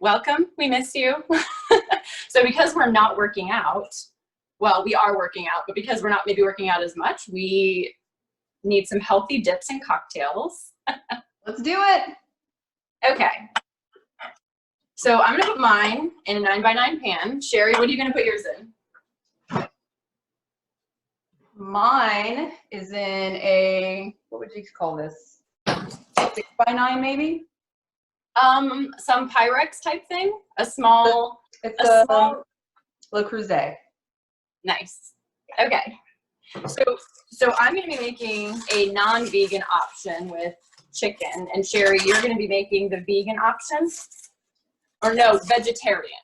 welcome. We miss you. So because we're not working out, well, we are working out, but because we're not maybe working out as much, we need some healthy dips and cocktails. Let's do it. Okay. So I'm gonna put mine in a 9x9 pan. Sherry, what are you gonna put yours in? Mine is in a, what would you call this? 6x9 maybe? Some Pyrex type thing. A small, it's a small Le Creuset. Nice. Okay. So I'm going to be making a non-vegan option with chicken, and Sherry, you're going to be making the vegan option, or no, vegetarian.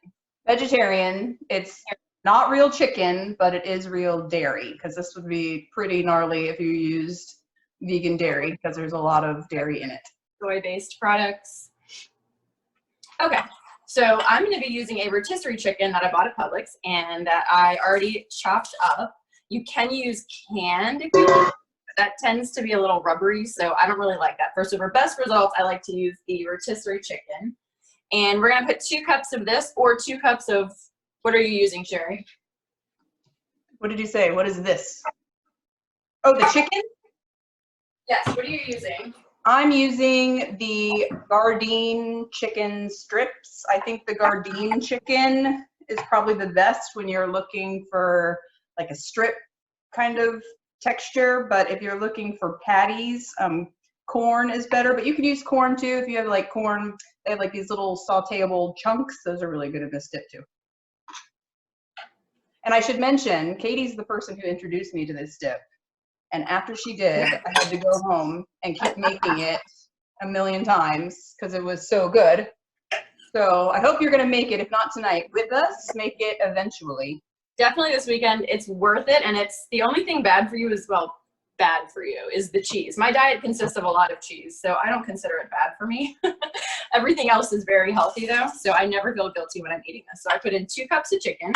Vegetarian. It's not real chicken, but it is real dairy, because this would be pretty gnarly if you used vegan dairy, because there's a lot of dairy in it. Soy-based products. Okay. So I'm going to be using a rotisserie chicken that I bought at Publix and that I already chopped up. You can use canned if you want. That tends to be a little rubbery, so I don't really like that. So for best results, I like to use the rotisserie chicken. And we're going to put 2 cups of this, or 2 cups of, what are you using, Sherry? What did you say? What is this? Oh, the chicken? Yes, what are you using? I'm using the Gardein chicken strips. I think the Gardein chicken is probably the best when you're looking for like a strip kind of texture, but if you're looking for patties, corn is better, but you can use corn too. If you have like corn, they have like these little sauteable chunks. Those are really good in this dip too. And I should mention, Katie's the person who introduced me to this dip. And after she did, I had to go home and keep making it a million times because it was so good. So I hope you're going to make it, if not tonight, with us. Make it eventually. Definitely this weekend. It's worth it. And it's the only thing bad for you is, well, bad for you is the cheese. My diet consists of a lot of cheese, so I don't consider it bad for me. Everything else is very healthy though, so I never feel guilty when I'm eating this. So I put in 2 cups of chicken.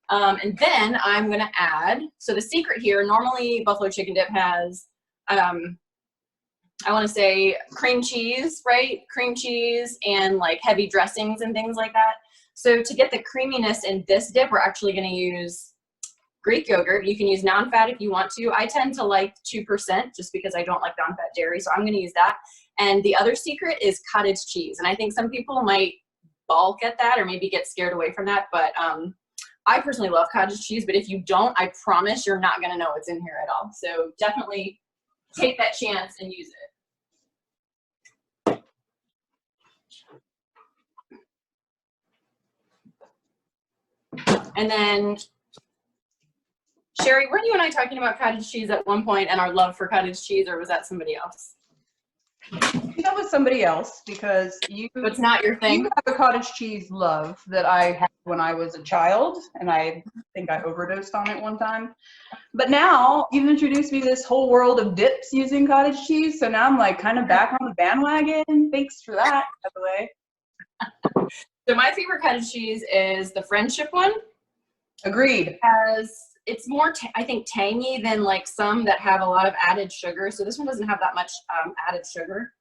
And then I'm going to add, so the secret here, normally buffalo chicken dip has, I want to say cream cheese, right? Cream cheese and like heavy dressings and things like that. So to get the creaminess in this dip, we're actually going to use Greek yogurt. You can use non-fat if you want to. I tend to like 2% just because I don't like non-fat dairy, so I'm going to use that. And the other secret is cottage cheese. And I think some people might balk at that or maybe get scared away from that, but I personally love cottage cheese, but if you don't, I promise you're not going to know what's in here at all. So definitely take that chance and use it. And then, Sherry, weren't you and I talking about cottage cheese at one point and our love for cottage cheese, or was that somebody else? That was somebody else, because it's not your thing. You have a cottage cheese love that I had when I was a child, and I think I overdosed on it one time. But now you've introduced me to this whole world of dips using cottage cheese, so now I'm like kind of back on the bandwagon. Thanks for that, by the way. So my favorite cottage cheese is the Friendship one. Agreed. It's more, I think, tangy than like some that have a lot of added sugar. So this one doesn't have that much added sugar.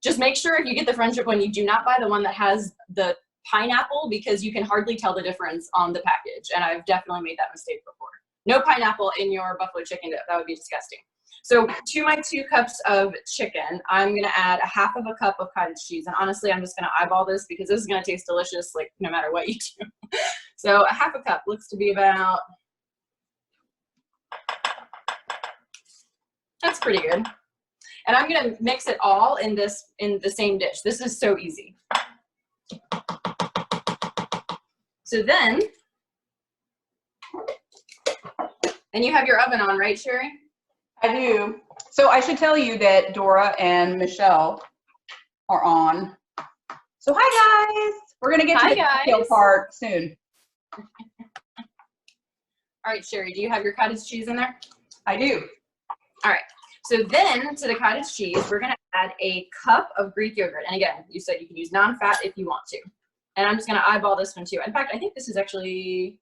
Just make sure if you get the Friendship one, you do not buy the one that has the pineapple, because you can hardly tell the difference on the package. And I've definitely made that mistake before. No pineapple in your buffalo chicken dip. That would be disgusting. So to my 2 cups of chicken, I'm going to add a 1/2 cup of cottage cheese. And honestly, I'm just going to eyeball this because this is going to taste delicious, like no matter what you do. So a 1/2 cup looks to be about, that's pretty good. And I'm going to mix it all in the same dish. This is so easy. So then, and you have your oven on, right, Sherry? I do. So I should tell you that Dora and Michelle are on. So hi guys. We're going to get to the cocktail part soon. All right, Sherry, do you have your cottage cheese in there? I do. All right. So then to the cottage cheese, we're going to add a cup of Greek yogurt. And again, you said you can use non-fat if you want to. And I'm just going to eyeball this one too. In fact, I think this is actually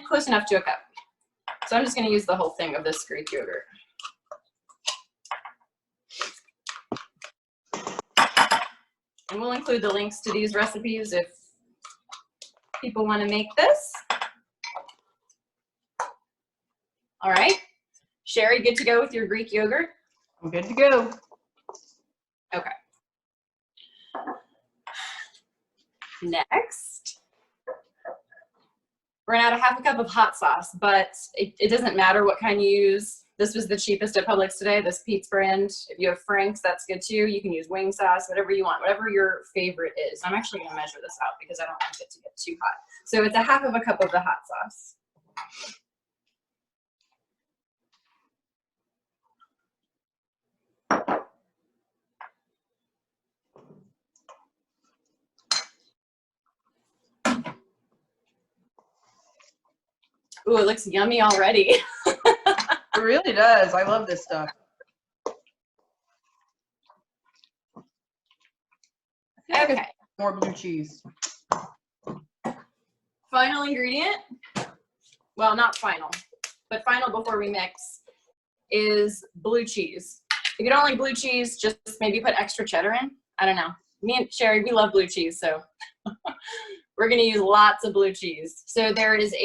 close enough to a cup. So I'm just going to use the whole thing of this Greek yogurt. And we'll include the links to these recipes if people want to make this. All right. Sherry, good to go with your Greek yogurt? I'm good to go. Okay. Next, we're gonna add a 1/2 cup of hot sauce, but it doesn't matter what kind you use. This was the cheapest at Publix today, this Pete's brand. If you have Frank's, that's good too. You can use wing sauce, whatever you want, whatever your favorite is. I'm actually gonna measure this out because I don't want it to get too hot. So it's a 1/2 cup of the hot sauce. Ooh, it looks yummy already. It really does. I love this stuff. Okay. More blue cheese. Final ingredient, well, not final, but final before we mix, is blue cheese. If you don't like blue cheese, just maybe put extra cheddar in. I don't know. Me and Sherry, we love blue cheese, so we're gonna use lots of blue cheese. So there is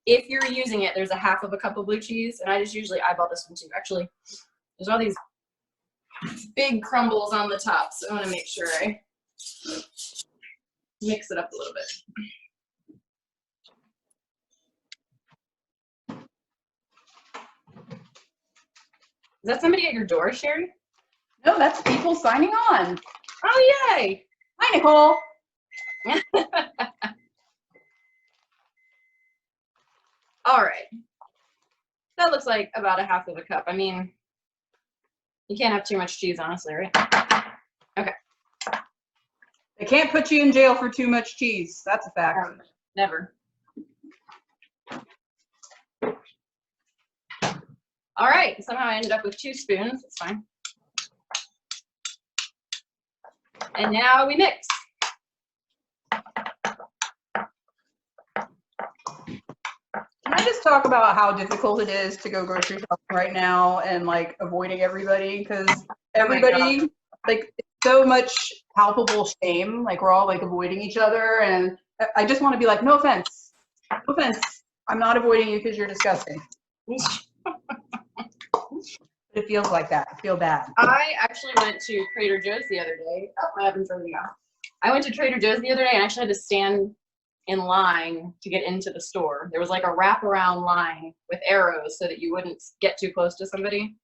if you're using it, there's a 1/2 cup of blue cheese, and I just usually eyeball this one too. Actually, there's all these big crumbles on the top, so I wanna make sure I mix it up a little bit. Is that somebody at your door, Sherry? No, that's people signing on. Oh, yay! Hi, Nicole. All right. That looks like about a 1/2 cup. I mean, you can't have too much cheese, honestly, right? Okay. They can't put you in jail for too much cheese. That's a fact. Never. All right. Somehow I ended up with 2 spoons. It's fine. And now we mix. Can I just talk about how difficult it is to go grocery shopping right now and like avoiding everybody? Because everybody, like, it's so much palpable shame. Like, we're all like avoiding each other, and I just want to be like, no offense, no offense. I'm not avoiding you because you're disgusting. It feels like that. I feel bad. I actually went to Trader Joe's the other day. Oh, my oven's already off. I went to Trader Joe's the other day and actually had to stand in line to get into the store. There was like a wraparound line with arrows so that you wouldn't get too close to somebody.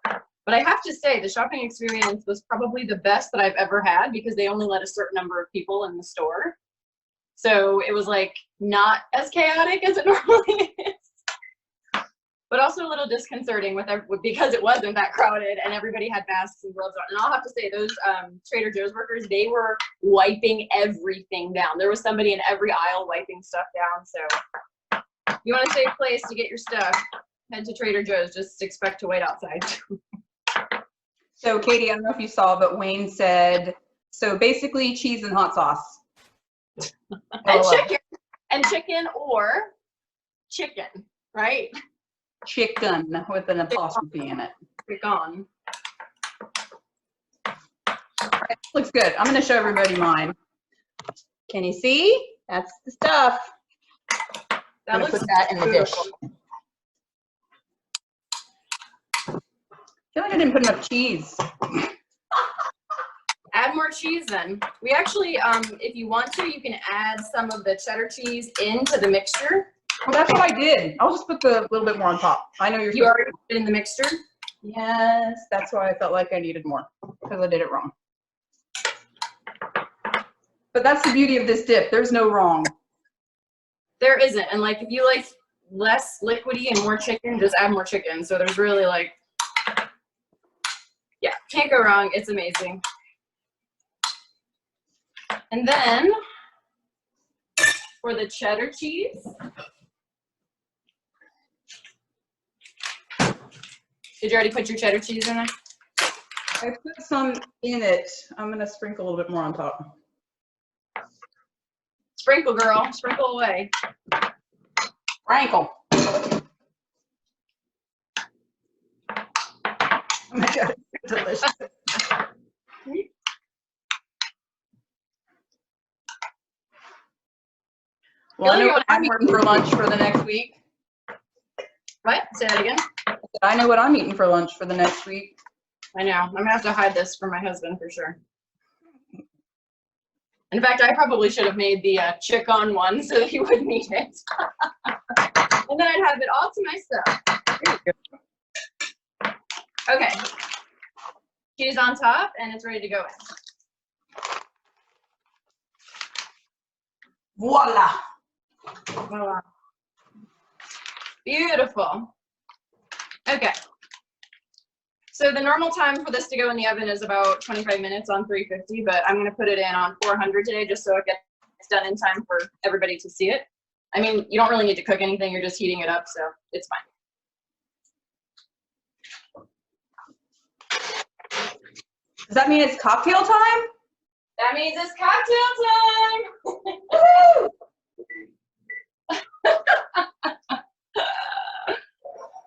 But I have to say, the shopping experience was probably the best that I've ever had because they only let a certain number of people in the store. So it was like not as chaotic as it normally is. But also a little disconcerting because it wasn't that crowded and everybody had masks and gloves on. And I'll have to say, those Trader Joe's workers, they were wiping everything down. There was somebody in every aisle wiping stuff down. So you want a safe place to get your stuff, head to Trader Joe's. Just expect to wait outside. So Katie, I don't know if you saw, but Wayne said, so basically cheese and hot sauce. and chicken or chicken, right? Chicken with an apostrophe in it. Chicken. It looks good. I'm going to show everybody mine. Can you see? That's the stuff. I'm going to put that in the dish. I feel like I didn't put enough cheese. Add more cheese then. We actually, if you want to, you can add some of the cheddar cheese into the mixture. Well, that's what I did. I'll just put the little bit more on top. I know You already put it in the mixture? Yes, that's why I felt like I needed more, because I did it wrong. But that's the beauty of this dip. There's no wrong. There isn't. And like, if you like less liquidy and more chicken, just add more chicken. So there's really like, yeah, can't go wrong. It's amazing. And then for the cheddar cheese, did you already put your cheddar cheese in there? I put some in it. I'm going to sprinkle a little bit more on top. Sprinkle, girl. Sprinkle away. Sprinkle. Oh my God, it's delicious. Well, I know You'll what I'm add more eating for lunch for the next week. What? Say that again. I know what I'm eating for lunch for the next week. I know. I'm gonna have to hide this from my husband for sure. In fact, I probably should have made the chicken one so that he wouldn't eat it. And then I'd have it all to myself. Okay. Cheese on top, and it's ready to go in. Voila. Voila. Beautiful. Okay. So the normal time for this to go in the oven is about 25 minutes on 350, but I'm going to put it in on 400 today just so it gets done in time for everybody to see it. I mean, you don't really need to cook anything. You're just heating it up, so it's fine. Does that mean it's cocktail time? That means it's cocktail time!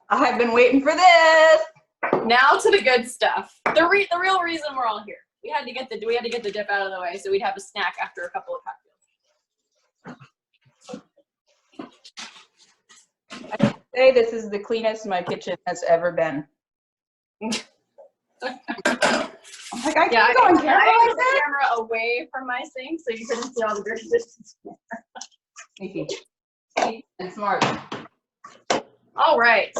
I have been waiting for this. Now to the good stuff. The real reason we're all here. We had to get the dip out of the way so we'd have a snack after a couple of cocktails. I can say this is the cleanest my kitchen has ever been. I'm like, I can't go on camera I like the that. camera away from my sink so you couldn't see all the dirty dishes. Sneaky. Sneaky and smart. All right.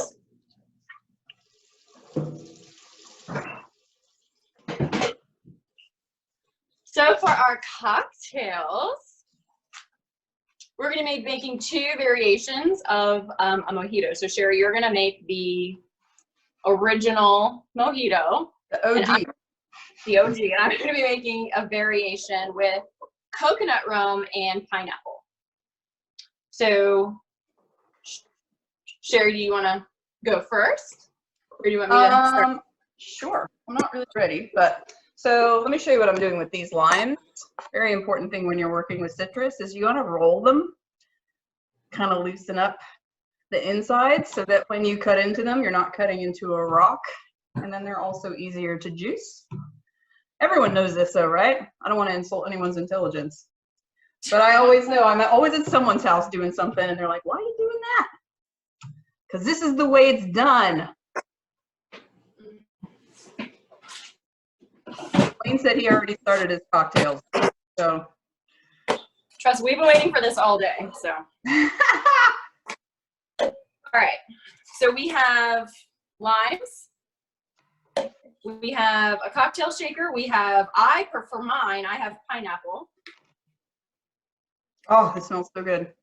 So for our cocktails, we're going to be making two variations of a mojito. So Sherry, you're going to make the original mojito. The OG. The OG. And I'm going to be making a variation with coconut rum and pineapple. So Sherry, do you want to go first? Or do you want me to start? Sure. I'm not really ready, but so let me show you what I'm doing with these limes. Very important thing when you're working with citrus is you want to roll them, kind of loosen up the inside so that when you cut into them, you're not cutting into a rock. And then they're also easier to juice. Everyone knows this though, right? I don't want to insult anyone's intelligence. But I always know I'm always at someone's house doing something and they're like, why are you doing that? Because this is the way it's done. Wayne said he already started his cocktails. So Trust, we've been waiting for this all day, so. All right, so we have limes. We have a cocktail shaker. We have, for mine, I have pineapple. Oh, it smells so good.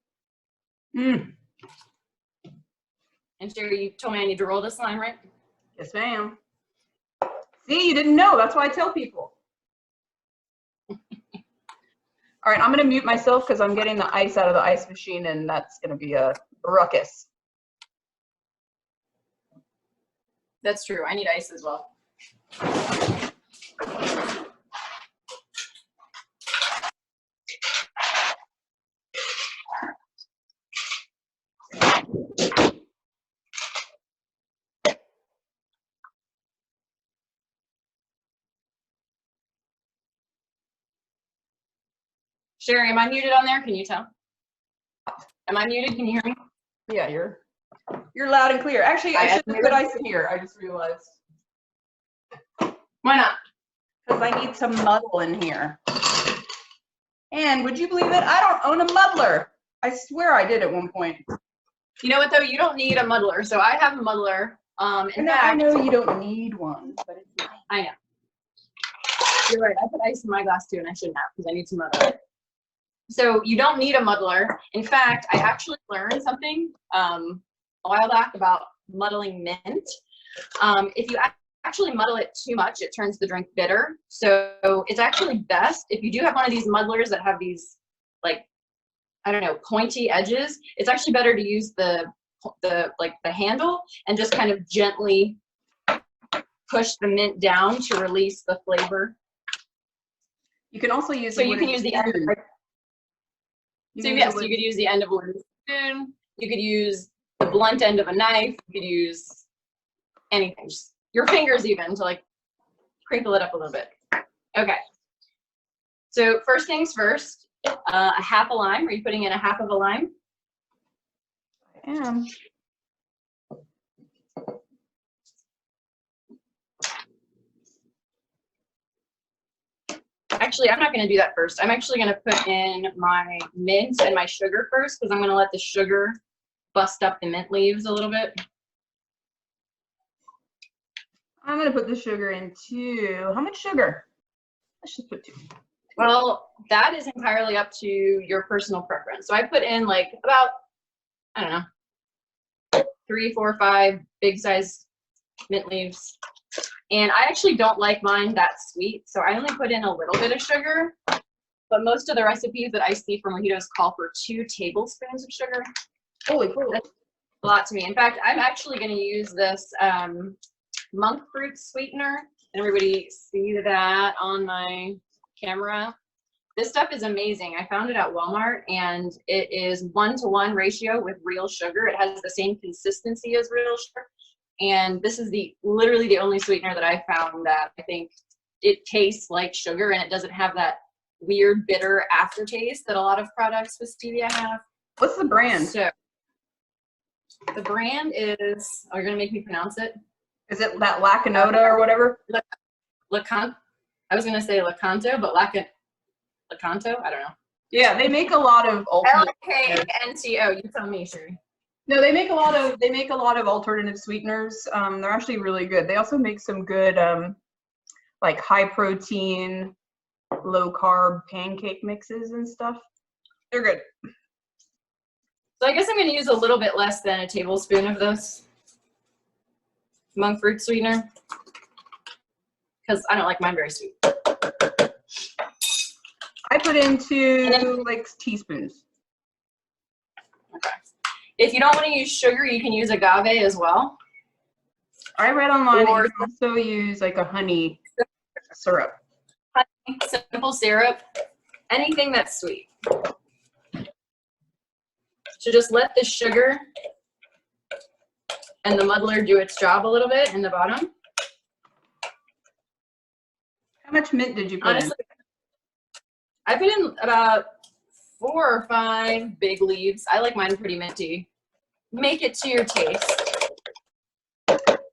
Mm. And Sherry, you told me I need to roll this lime, right? Yes, ma'am. See, you didn't know. That's why I tell people. All right, I'm going to mute myself because I'm getting the ice out of the ice machine, and that's going to be a ruckus. That's true. I need ice as well. Sherry, am I muted on there? Can you tell? Am I muted? Can you hear me? Yeah, you're loud and clear. Actually, I should have put ice in here. I just realized. Why not? Because I need some muddle in here. And would you believe it? I don't own a muddler. I swear I did at one point. You know what though? You don't need a muddler. So I have a muddler. In fact, I know you don't need one, but it's nice. I know. You're right. I put ice in my glass too, and I shouldn't have because I need some muddler. So you don't need a muddler. In fact, I actually learned something a while back about muddling mint. If you actually muddle it too much, it turns the drink bitter. So it's actually best if you do have one of these muddlers that have these, like, I don't know, pointy edges. It's actually better to use the handle and just kind of gently push the mint down to release the flavor. You can also use. So you can use the end. So yes, you could use the end of a wooden spoon. You could use the blunt end of a knife. You could use anything, just your fingers even, to like crinkle it up a little bit. Okay. So first things first, A half a lime. Are you putting in a half of a lime? I am. Actually, I'm not going to do that first. I'm actually going to put in my mint and my sugar first because I'm going to let the sugar bust up the mint leaves a little bit. I'm going to put the sugar in too. How much sugar? Let's just put 2. Well, that is entirely up to your personal preference. So I put in like about, I don't know, 3, 4, 5 big size mint leaves. And I actually don't like mine that sweet, so I only put in a little bit of sugar. But most of the recipes that I see for mojitos call for 2 tablespoons of sugar. Holy cool. That's a lot to me. In fact, I'm actually going to use this monk fruit sweetener. Everybody see that on my camera? This stuff is amazing. I found it at Walmart, and it is 1-to-1 ratio with real sugar. It has the same consistency as real sugar. And this is literally the only sweetener that I found that I think it tastes like sugar, and it doesn't have that weird bitter aftertaste that a lot of products with stevia have. What's the brand? So the brand is, oh, you're gonna make me pronounce it? Is it that Lacanota or whatever? Lacanto. I was gonna say Lacanto, but Lacanto? I don't know. Yeah, they make a lot of L-A-K-N-T-O. You tell me, Sherry. No, they make a lot of alternative sweeteners. They're actually really good. They also make some good like high protein, low carb pancake mixes and stuff. They're good. So I guess I'm going to use a little bit less than a tablespoon of this monk fruit sweetener because I don't like mine very sweet. I put in 2 like teaspoons. Okay. If you don't want to use sugar, you can use agave as well. I read online that you can also use like a honey syrup. Honey, simple syrup, anything that's sweet. So just let the sugar and the muddler do its job a little bit in the bottom. How much mint did you put in? I put in about 4 or 5 big leaves. I like mine pretty minty. Make it to your taste.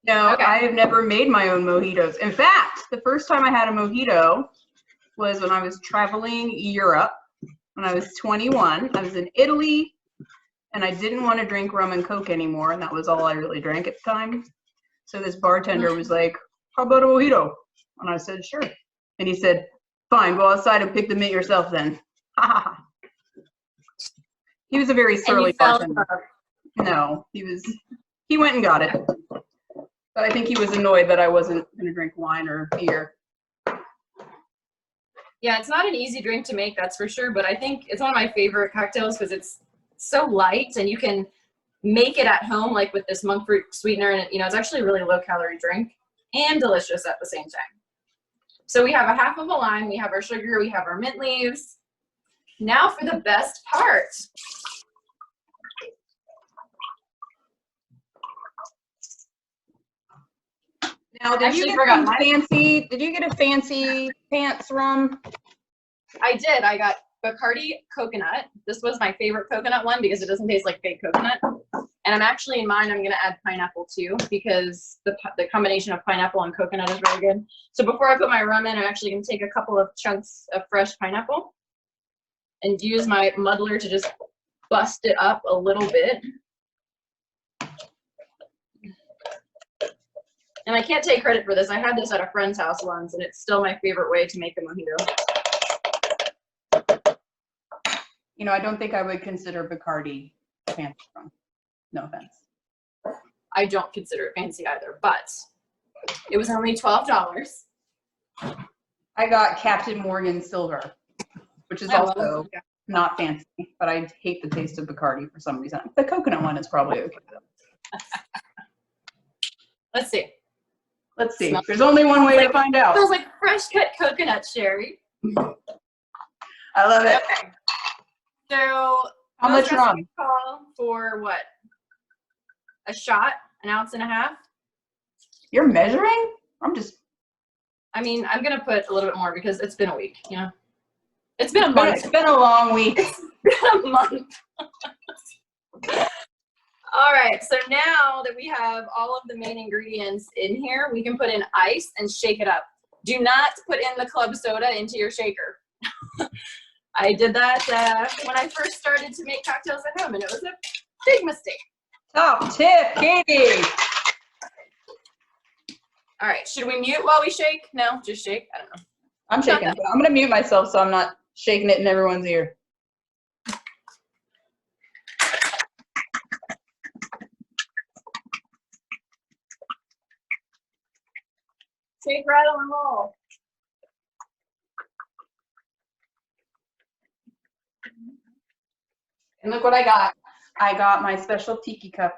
No, okay. I have never made my own mojitos. In fact, the first time I had a mojito was when I was traveling Europe when I was 21. I was in Italy, and I didn't want to drink rum and Coke anymore, and that was all I really drank at the time. So this bartender was like, how about a mojito? And I said, sure. And he said, fine, go outside and pick the mint yourself then. He was a very surly bartender. No, he went and got it. But I think he was annoyed that I wasn't going to drink wine or beer. Yeah, it's not an easy drink to make, that's for sure. But I think it's one of my favorite cocktails because it's so light and you can make it at home, like with this monk fruit sweetener. And it's actually a really low calorie drink and delicious at the same time. So we have a half of a lime, we have our sugar, we have our mint leaves. Now for the best part. Now, did you get a fancy pants rum? I did. I got Bacardi coconut. This was my favorite coconut one because it doesn't taste like fake coconut. And I'm actually in mine, I'm going to add pineapple too because the combination of pineapple and coconut is really good. So before I put my rum in, I'm actually going to take a couple of chunks of fresh pineapple and use my muddler to just bust it up a little bit. And I can't take credit for this. I had this at a friend's house once, and it's still my favorite way to make a mojito. I don't think I would consider Bacardi fancy rum. No offense. I don't consider it fancy either, but it was only $12. I got Captain Morgan Silver, which is also not fancy, but I hate the taste of Bacardi for some reason. The coconut one is probably okay though. Let's see. Let's see. There's only one way to find out. It smells like fresh cut coconut, Sherry. I love it. Okay. So how much rum? Call for what? A shot, 1.5 ounces. You're measuring? I mean, I'm gonna put a little bit more because it's been a week. It's been a month. It's been a long week. It's been a month. All right, so now that we have all of the main ingredients in here, we can put in ice and shake it up. Do not put in the club soda into your shaker. I did that when I first started to make cocktails at home, and it was a big mistake. Top tip, Katie. All right, should we mute while we shake? No, just shake. I don't know. I'm shaking. I'm going to mute myself so I'm not shaking it in everyone's ear. Shake, rattle, and roll. And look what I got. I got my special tiki cup,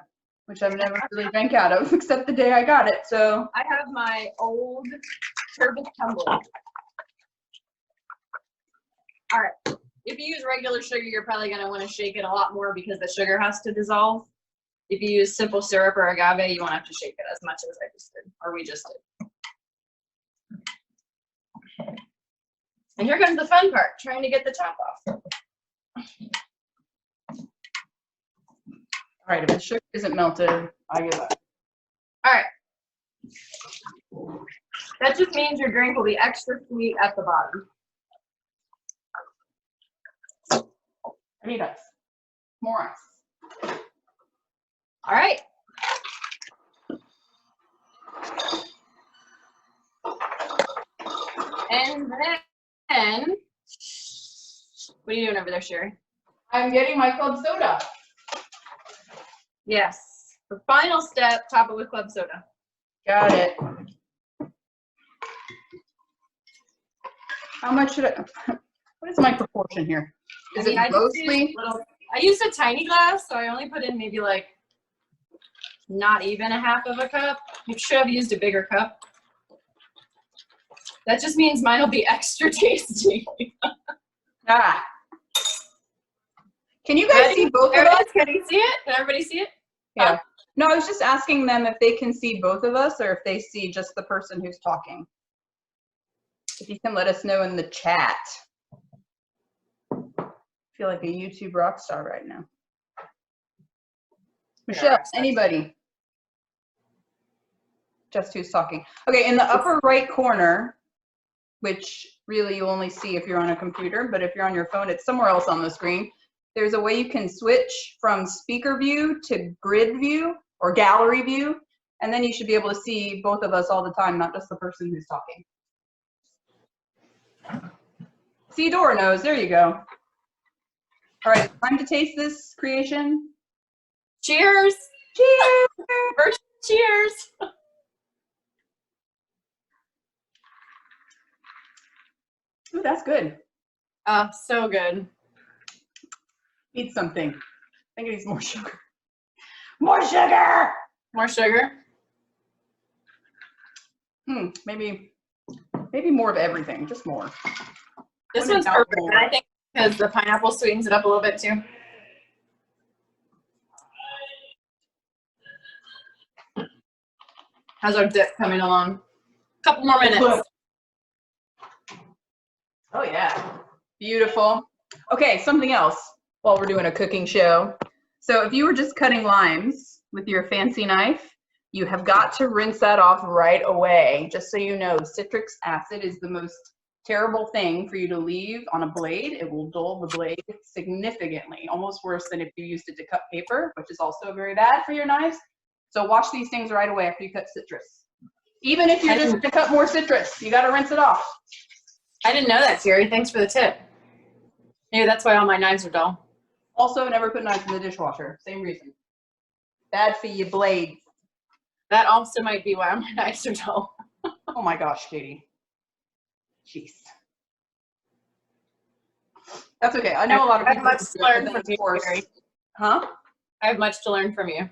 which I've never really drank out of, except the day I got it. So I have my old turbot tumbler. All right. If you use regular sugar, you're probably going to want to shake it a lot more because the sugar has to dissolve. If you use simple syrup or agave, you won't have to shake it as much as I just did, or we just did. And here comes the fun part, trying to get the top off. all right, if the sugar isn't melted, I give up. All right. That just means your drink will be extra sweet at the bottom. I need ice. More ice. All right. And then, what are you doing over there, Sherry? I'm getting my club soda. Yes. The final step, top it with club soda. Got it. How much should I, what is my proportion here? Is it mostly? I used a tiny glass, so I only put in maybe like not even a half of a cup. You should have used a bigger cup. That just means mine will be extra tasty. Ah. Can you guys see both of us? Can you see it? Can everybody see it? Yeah. No, I was just asking them if they can see both of us or if they see just the person who's talking. If you can let us know in the chat. I feel like a YouTube rock star right now. Michelle, anybody? Just who's talking. Okay, in the upper right corner, which really you only see if you're on a computer, but if you're on your phone, it's somewhere else on the screen. There's a way you can switch from speaker view to grid view or gallery view, and then you should be able to see both of us all the time, not just the person who's talking. See, Dora knows. There you go. All right, time to taste this creation. Cheers. Cheers. First, cheers. Ooh, that's good. So good. Eat something. I think it needs more sugar. More sugar! More sugar? Maybe more of everything, just more. This one's perfect, and I think because the pineapple sweetens it up a little bit too. How's our dip coming along? Couple more minutes. Oh yeah, beautiful. Okay, something else while we're doing a cooking show. So if you were just cutting limes with your fancy knife, you have got to rinse that off right away. Just so you know, citric acid is the most terrible thing for you to leave on a blade. It will dull the blade significantly, almost worse than if you used it to cut paper, which is also very bad for your knives. So wash these things right away after you cut citrus. Even if you're just going to cut more citrus, you got to rinse it off. I didn't know that, Jerry. Thanks for the tip. Maybe that's why all my knives are dull. Also, never put knives in the dishwasher. Same reason. Bad for your blades. That also might be why my knives are dull. Oh my gosh, Katie. Jeez. That's okay. I know a lot of people. I have much to learn from you, Jerry. Huh? I have much to learn from you.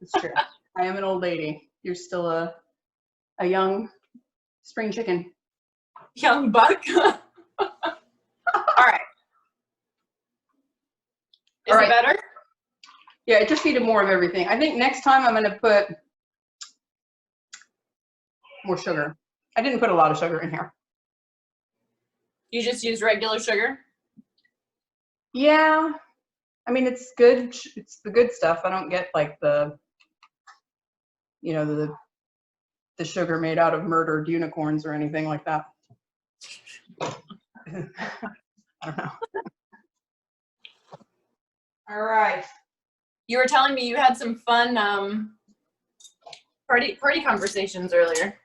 It's true. I am an old lady. You're still a young spring chicken. Young buck. All right. Is it better? Yeah, it just needed more of everything. I think next time I'm going to put more sugar. I didn't put a lot of sugar in here. You just use regular sugar? Yeah. I mean, it's good. It's the good stuff. I don't get like the, you know, the sugar made out of murdered unicorns or anything like that. I don't know. All right. You were telling me you had some fun party conversations earlier.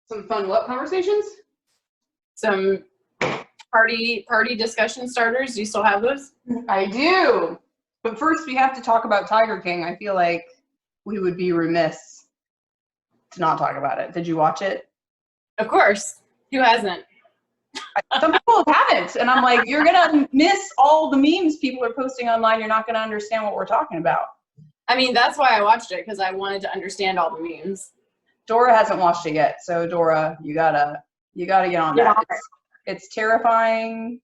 Some fun what conversations? Some party discussion starters. Do you still have those? I do. But first we have to talk about Tiger King. I feel like we would be remiss to not talk about it. Did you watch it? Of course. Who hasn't? Some people haven't. And I'm like, you're going to miss all the memes people are posting online. You're not going to understand what we're talking about. I mean, that's why I watched it, because I wanted to understand all the memes. Dora hasn't watched it yet. So Dora, you gotta get on that. It's terrifying.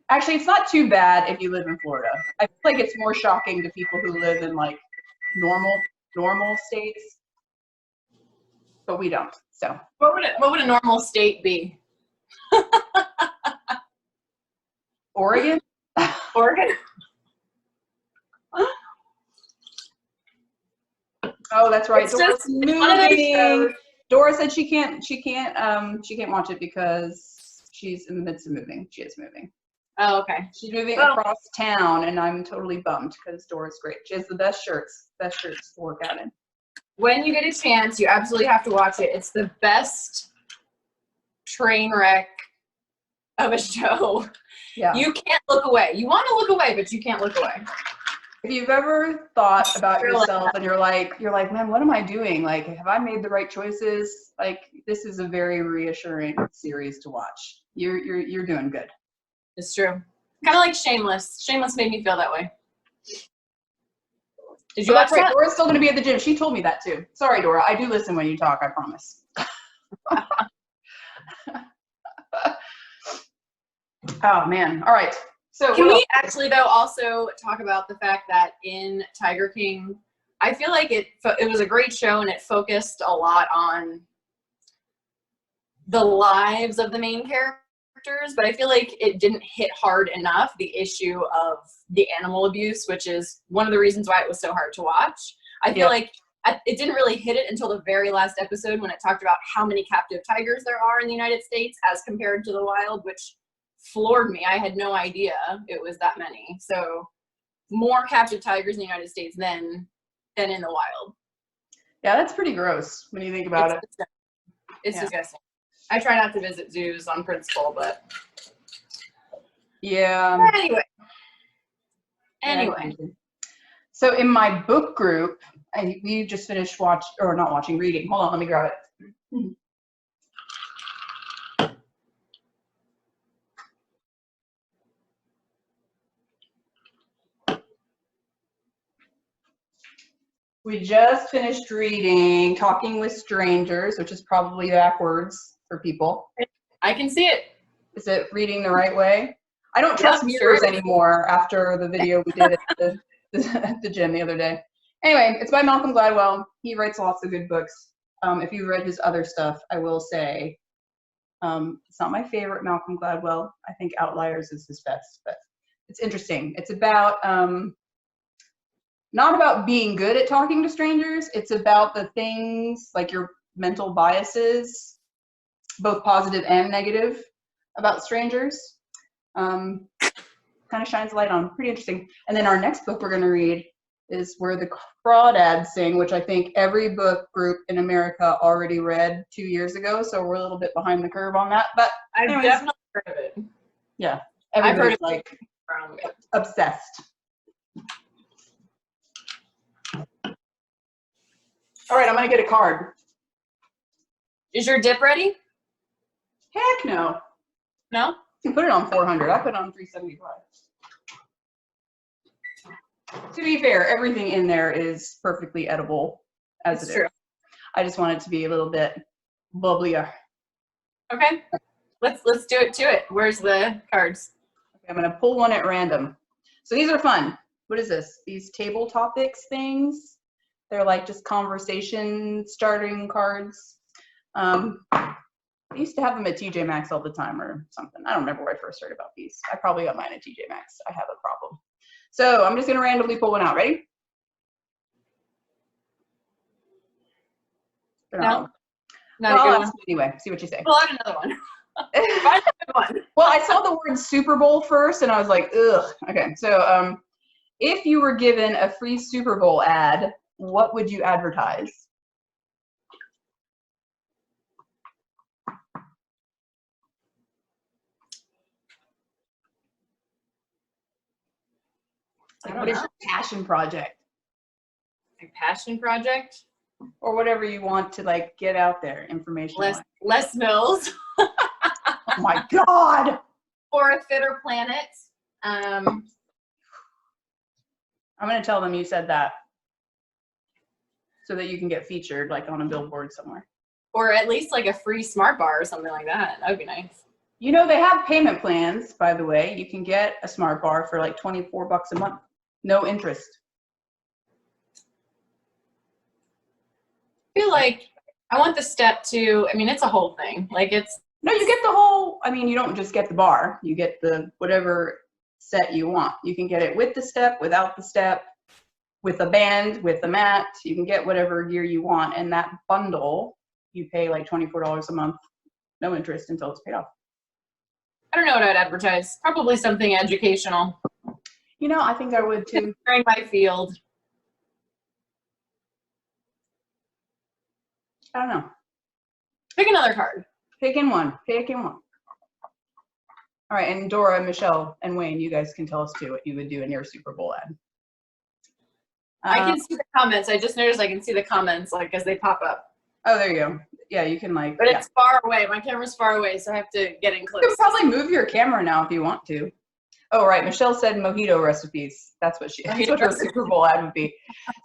Actually, it's not too bad if you live in Florida. I feel like it's more shocking to people who live in like normal states, but we don't. So what would a normal state be? Oregon? Oregon? Oh, that's right. It's Dora's just one of those shows. Dora said she can't watch it because she's in the midst of moving. She is moving. Oh, okay. She's moving across town, and I'm totally bummed because Dora's great. She has the best shirts to work out in. When you get a chance, you absolutely have to watch it. It's the best train wreck of a show. Yeah. You can't look away. You want to look away, but you can't look away. If you've ever thought about yourself and you're like, man, what am I doing? Like, have I made the right choices? Like, this is a very reassuring series to watch. You're doing good. It's true. Kind of like Shameless. Shameless made me feel that way. Did you watch that? Dora's still going to be at the gym. She told me that too. Sorry, Dora. I do listen when you talk, I promise. Oh, man. All right. So can we actually, though, also talk about the fact that in Tiger King, I feel like it was a great show, and it focused a lot on the lives of the main characters, but I feel like it didn't hit hard enough the issue of the animal abuse, which is one of the reasons why it was so hard to watch. I feel like it didn't really hit it until the very last episode when it talked about how many captive tigers there are in the United States as compared to the wild, which floored me. I had no idea it was that many. So more captive tigers in the United States than in the wild. Yeah, that's pretty gross when you think about it. It's disgusting. I try not to visit zoos on principle, but yeah. Anyway. So in my book group, we just finished reading. Hold on, let me grab it. We just finished reading Talking with Strangers, which is probably backwards for people. I can see it. Is it reading the right way? I don't trust mirrors anymore after the video we did at the gym the other day. Anyway, it's by Malcolm Gladwell. He writes lots of good books. If you've read his other stuff, I will say it's not my favorite Malcolm Gladwell. I think Outliers is his best, but it's interesting. It's about not about being good at talking to strangers. It's about the things like your mental biases, both positive and negative, about strangers. Kind of shines light on. Pretty interesting. And then our next book we're going to read is Where the Crawdads Sing, which I think every book group in America already read 2 years ago. So we're a little bit behind the curve on that. But I've definitely heard of it. Yeah. I've heard of like obsessed. All right, I'm going to get a card. Is your dip ready? Heck no. No? You put it on 400. I put it on 375. To be fair, everything in there is perfectly edible as it is. True. I just want it to be a little bit bubblier. Okay. Let's do it to it. Where's the cards? Okay, I'm going to pull one at random. So these are fun. What is this? These table topics things. They're like just conversation starting cards. I used to have them at TJ Maxx all the time or something. I don't remember where I first heard about these. I probably got mine at TJ Maxx. I have a problem. So I'm just going to randomly pull one out. Ready? No, not well, a I'll good one. ask you anyway. See what you say. Pull out another one. Find a good one. Well, I saw the word Super Bowl first, and I was like, ugh. Okay, so if you were given a free Super Bowl ad, what would you advertise? Like, what is your passion project? My passion project? Or whatever you want to like get out there, information. Les Mills. Oh my God. For a fitter planet. I'm gonna tell them you said that, so that you can get featured like on a billboard somewhere. Or at least like a free smart bar or something like that. That would be nice. You know, they have payment plans, by the way. You can get a smart bar for like $24 a month. No interest. I feel like I want the step to, I mean, it's a whole thing. Like it's. No, you get the whole, I mean, you don't just get the bar. You get the whatever set you want. You can get it with the step, without the step, with a band, with a mat. You can get whatever gear you want. And that bundle, you pay like $24 a month. No interest until it's paid off. I don't know what I'd advertise. Probably something educational. You know, I think I would too. During my field. I don't know. Pick another card. Pick in one. Pick in one. All right, and Dora, Michelle, and Wayne, you guys can tell us too what you would do in your Super Bowl ad. I can see the comments. I just noticed I can see the comments like as they pop up. Oh, there you go. Yeah, you can like. But it's far away. My camera's far away, so I have to get in close. You can probably move your camera now if you want to. Oh, right. Michelle said mojito recipes. That's what that's what her Super Bowl ad would be.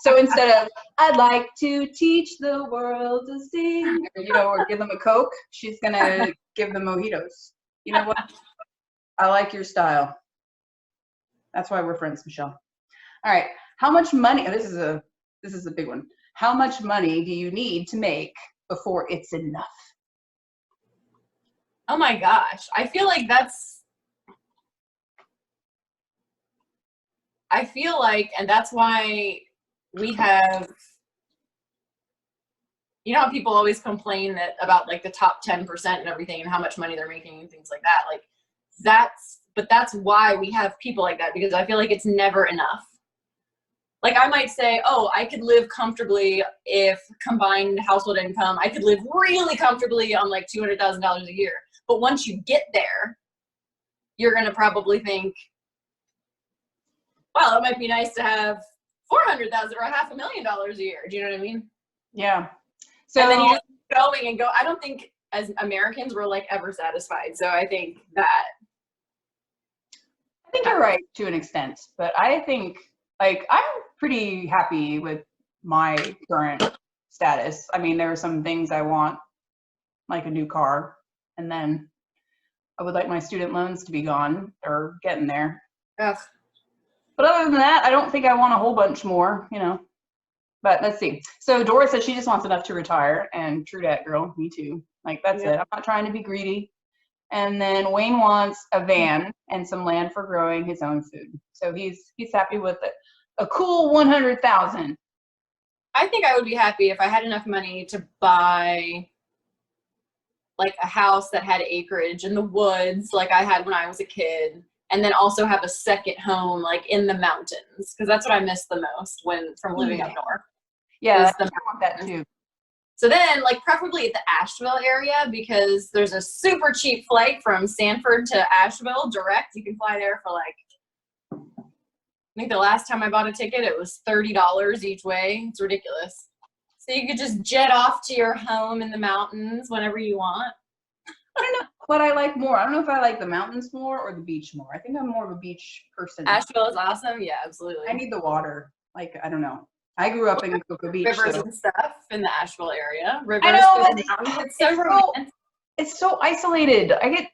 So instead of, I'd like to teach the world to sing, you know, or give them a Coke, she's going to give them mojitos. You know what? I like your style. That's why we're friends, Michelle. All right. How much money, this is a big one. How much money do you need to make before it's enough? Oh my gosh. I feel like and that's why we have, you know how people always complain that about like the top 10% and everything and how much money they're making and things like that. Like that's why we have people like that, because I feel like it's never enough. Like I might say, oh, I could live comfortably if combined household income, I could live really comfortably on like $200,000 a year. But once you get there, you're going to probably think, wow, it might be nice to have $400,000 or $500,000 a year. Do you know what I mean? Yeah. So and then you just keep going and go. I don't think as Americans we're like ever satisfied. So I think you're right to an extent, but I think like I'm pretty happy with my current status. I mean, there are some things I want, like a new car, and then I would like my student loans to be gone or getting there. Ugh. But other than that, I don't think I want a whole bunch more, you know. But let's see. So Dora says she just wants enough to retire, and true dat, girl, me too. Like that's it. I'm not trying to be greedy. And then Wayne wants a van and some land for growing his own food. So he's happy with it. A cool 100,000. I think I would be happy if I had enough money to buy like a house that had acreage in the woods like I had when I was a kid, and then also have a second home like in the mountains, because that's what I miss the most from living up north. Yeah, I want that too. So then, like, preferably at the Asheville area, because there's a super cheap flight from Sanford to Asheville direct. You can fly there for like, I think the last time I bought a ticket, it was $30 each way. It's ridiculous. So you could just jet off to your home in the mountains whenever you want. I don't know what I like more. I don't know if I like the mountains more or the beach more. I think I'm more of a beach person. Asheville is awesome. Yeah, absolutely. I need the water. Like, I don't know. I grew up in Cocoa Beach. Rivers and stuff in the Asheville area. Rivers. I know, it's so isolated. I get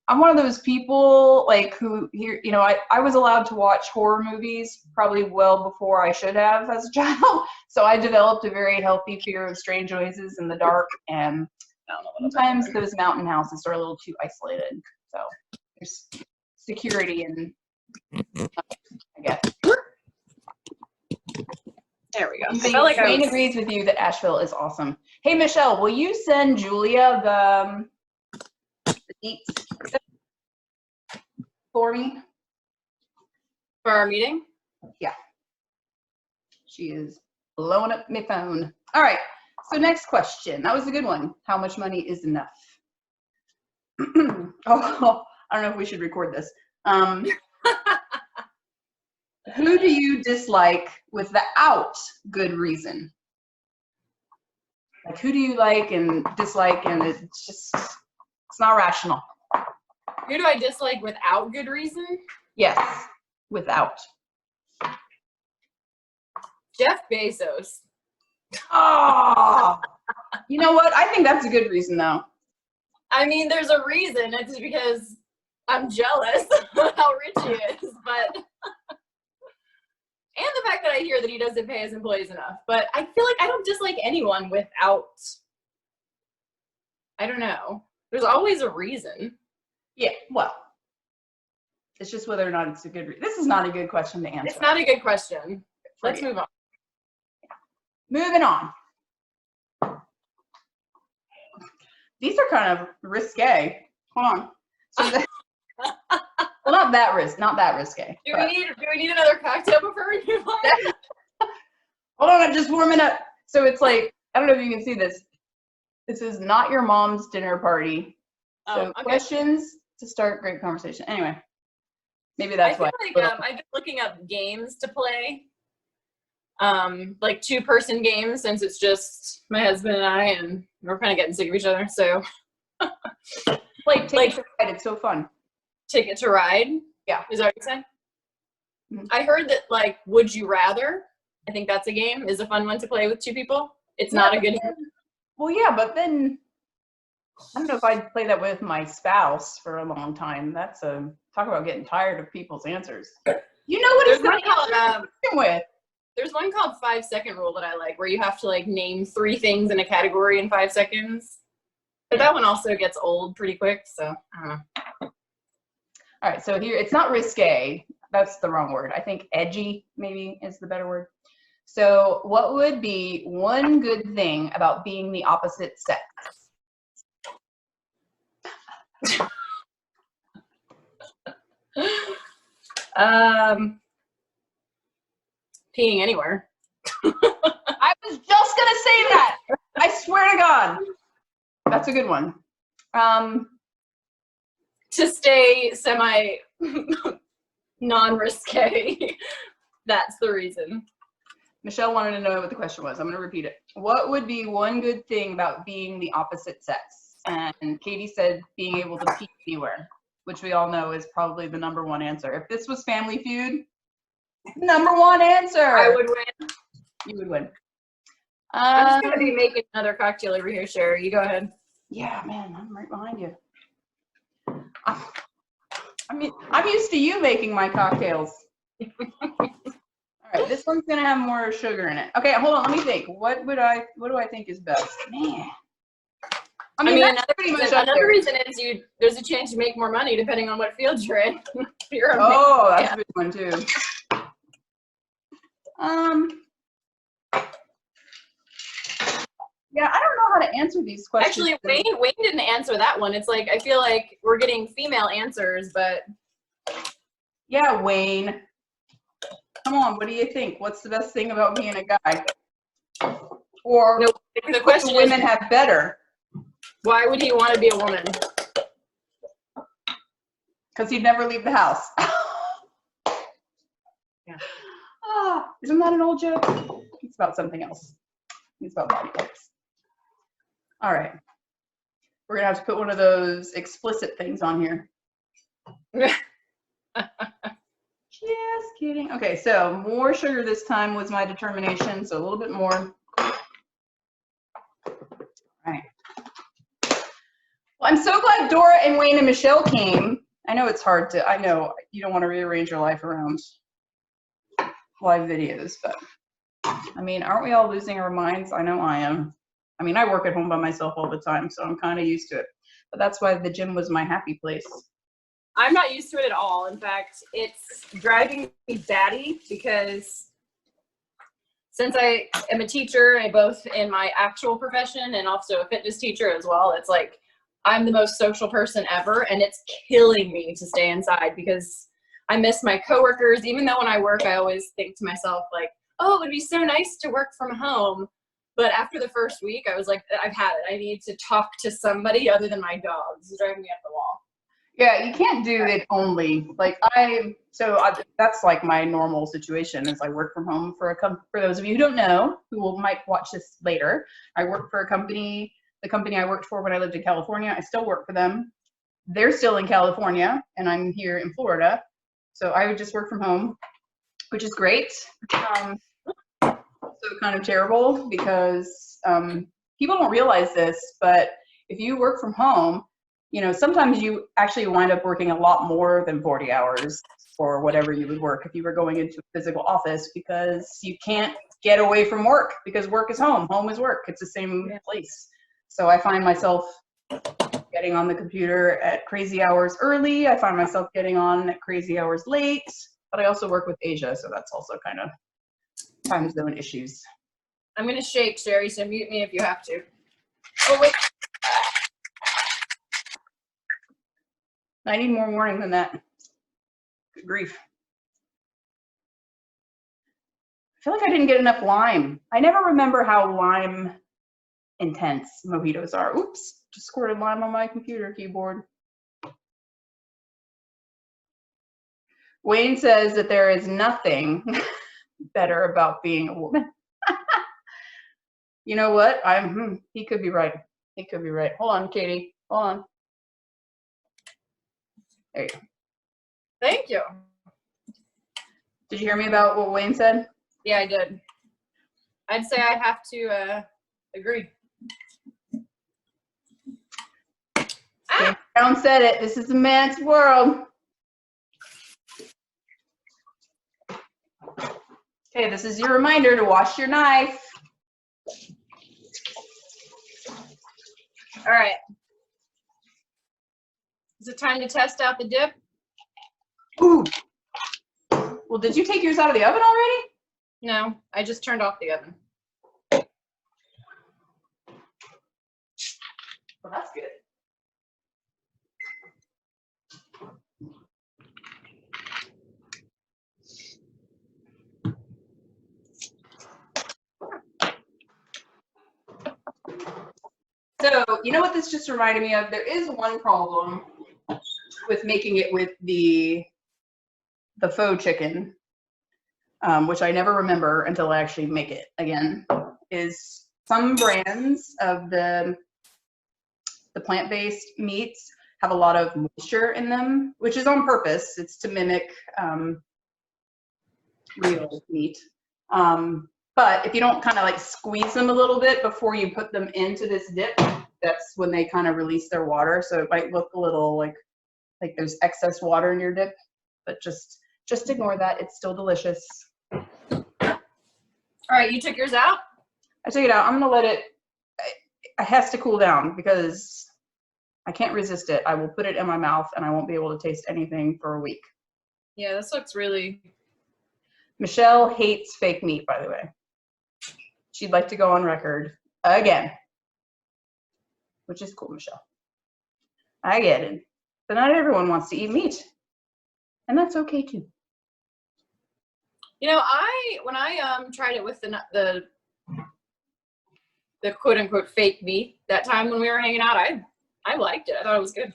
I'm one of those people like who here, you know, I was allowed to watch horror movies probably well before I should have as a child. So I developed a very healthy fear of strange noises in the dark, and down a little bit. Sometimes those mountain houses are a little too isolated, so there's security and I guess. There we go. I felt like Wayne agrees with you that Asheville is awesome. Hey Michelle, will you send Julia the deets for me? For our meeting? Yeah. She is blowing up my phone. All right. So next question. That was a good one. How much money is enough? Oh, I don't know if we should record this. Who do you dislike without good reason? Like, who do you like and dislike, and it's not rational. Who do I dislike without good reason? Yes, without. Jeff Bezos. Oh, you know what? I think that's a good reason, though. I mean, there's a reason. It's because I'm jealous of how rich he is, but and the fact that I hear that he doesn't pay his employees enough. But I feel like I don't dislike anyone without, I don't know. There's always a reason. Yeah, well, it's just whether or not it's a good reason. This is not a good question to answer. It's not a good question. Let's move on. Moving on. These are kind of risque. Hold on. So well, not that risque. Do we need another cocktail before we move on? Hold on, I'm just warming up. So it's like, I don't know if you can see this. This is not your mom's dinner party. So okay. Questions to start great conversation. Anyway, maybe that's why. I feel like I've been looking up games to play. Like 2-person games, since it's just my husband and I, and we're kind of getting sick of each other. So Like Ticket to Ride, it's so fun. Ticket to Ride? Yeah. Is that what you said? Mm-hmm. I heard that, like, Would You Rather, I think that's a game, is a fun one to play with 2 people. It's not a good game. Well, yeah, but then I don't know if I'd play that with my spouse for a long time. That's talk about getting tired of people's answers. You know what There's it's going one with. There's one called 5-second rule that I like, where you have to like name 3 things in a category in 5 seconds. But that one also gets old pretty quick, so I don't know. All right, so here, it's not risque. That's the wrong word. I think edgy maybe is the better word. So what would be one good thing about being the opposite sex? Peeing anywhere. I was just gonna say that. I swear to God. That's a good one. To stay semi non-risque. That's the reason. Michelle wanted to know what the question was. I'm going to repeat it. What would be one good thing about being the opposite sex? And Katie said being able to pee anywhere, which we all know is probably the #1 answer. If this was Family Feud, #1 answer. I would win. You would win. I'm just going to be making another cocktail over here, Sherry. You go ahead. Yeah, man, I'm right behind you. I mean, I'm used to you making my cocktails. All right, this one's gonna have more sugar in it. Okay, hold on, let me think. What do I think is best? Man. I mean another reason is there's a chance you make more money depending on what field you're in. That's a good one too. Yeah, I don't know how to answer these questions. Actually, Wayne didn't answer that one. It's like, I feel like we're getting female answers, but. Yeah, Wayne. Come on, what do you think? What's the best thing about being a guy? Or no, the question women have better? Why would he want to be a woman? Because he'd never leave the house. Yeah. Isn't that an old joke? It's about something else. It's about body parts. All right. We're going to have to put one of those explicit things on here. Just kidding. Okay, so more sugar this time was my determination, so a little bit more. All right. Well, I'm so glad Dora and Wayne and Michelle came. I know it's hard to, I know you don't want to rearrange your life around live videos, but I mean, aren't we all losing our minds? I know I am. I mean, I work at home by myself all the time, so I'm kind of used to it. But that's why the gym was my happy place. I'm not used to it at all. In fact, it's driving me batty because since I am a teacher, both in my actual profession and also a fitness teacher as well, it's like I'm the most social person ever, and it's killing me to stay inside because I miss my coworkers. Even though when I work, I always think to myself like, oh, it would be so nice to work from home. But after the first week, I was like, I've had it. I need to talk to somebody other than my dogs. It's driving me up the wall. Yeah, you can't do it only. Like that's like my normal situation is I work from home for those of you who don't know, might watch this later. I work for a company, the company I worked for when I lived in California. I still work for them. They're still in California and I'm here in Florida. So I would just work from home, which is great. Also kind of terrible because people don't realize this, but if you work from home, sometimes you actually wind up working a lot more than 40 hours or whatever you would work if you were going into a physical office because you can't get away from work because work is home. Home is work. It's the same place. So I find myself getting on the computer at crazy hours early. I find myself getting on at crazy hours late, but I also work with Asia, so that's also kind of time zone issues. I'm going to shake, Sherry, so mute me if you have to. Oh, wait. I need more warning than that. Good grief. I feel like I didn't get enough lime. I never remember how lime intense mojitos are. Oops, just squirted lime on my computer keyboard. Wayne says that there is nothing better about being a woman. You know what? He could be right. He could be right. Hold on, Katie. Hold on. There you go. Thank you. Did you hear me about what Wayne said? Yeah, I did. I'd say I have to agree. Brown said it. This is a man's world. Okay, this is your reminder to wash your knife. All right. Is it time to test out the dip? Ooh. Well, did you take yours out of the oven already? No, I just turned off the oven. Well, that's good. So, you know what this just reminded me of? There is one problem with making it with the faux chicken, which I never remember until I actually make it again, is some brands of the plant-based meats have a lot of moisture in them, which is on purpose. It's to mimic real meat. But if you don't kind of like squeeze them a little bit before you put them into this dip, that's when they kind of release their water. So it might look a little like there's excess water in your dip, but just ignore that. It's still delicious. All right, you took yours out? I took it out. I'm gonna let it has to cool down because I can't resist it. I will put it in my mouth and I won't be able to taste anything for a week. Yeah, this looks really... Michelle hates fake meat, by the way. She'd like to go on record again, which is cool, Michelle. I get it. But not everyone wants to eat meat, and that's okay too. You know, when I tried it with the quote unquote fake meat that time when we were hanging out, I liked it. I thought it was good.